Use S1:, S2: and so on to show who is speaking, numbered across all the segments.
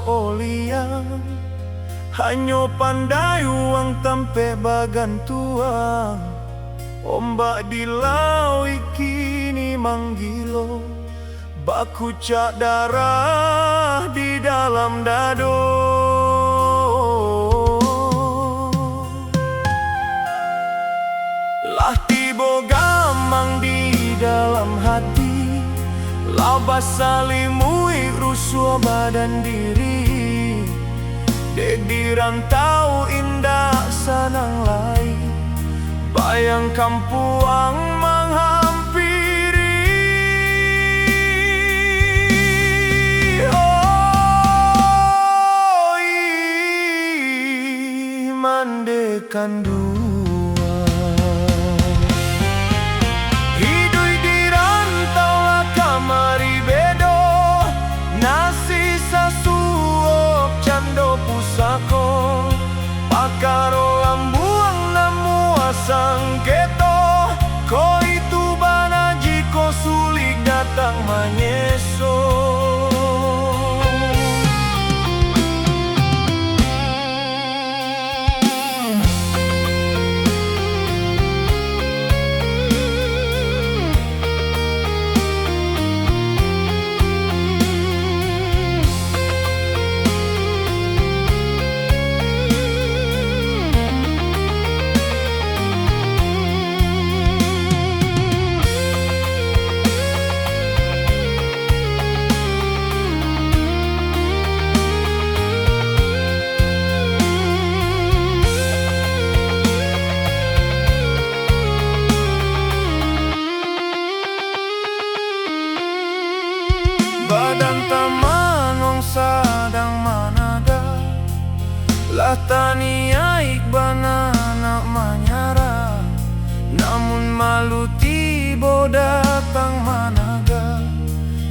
S1: oliang hanyo pandai uang tampe bagan tuang. Ombak di laut kini manggilo, baku cak darah di dalam dado. Lah tibo gamang di dalam hati, labas salimui rusuh badan diri. Dek di rantau indah sanang lain, bayang kampuang menghampiri. Oh, mandekan dua hidup di rantau lah kamari bedo, nasi sasuok cando pusako, pakaro lambuang namu asang keto. Ko itu bana jiko sulik datang manyeso. Badan tamanong sadang managa, latania ikbana nak manyara. Namun malu tibo datang managa,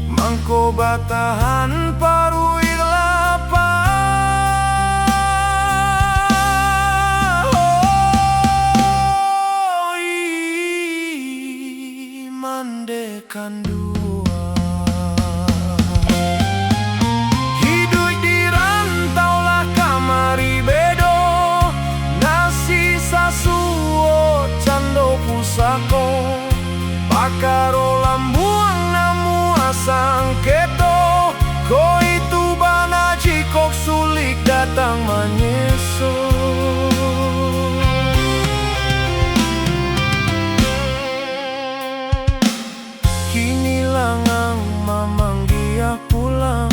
S1: mangko batahan paru ilapa. Oh, mandekan dua pusako, pakaro lambuang namu asang keto. Ko itu bana jikok sulik datang manyeso. Kini langang mamang dia pulang,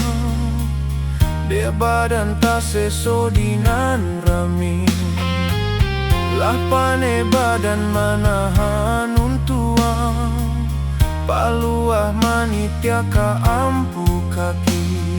S1: dia badan tak sesodinan rami. Lah pane badan manahan untuang, paluah manitia ka ampu kaki.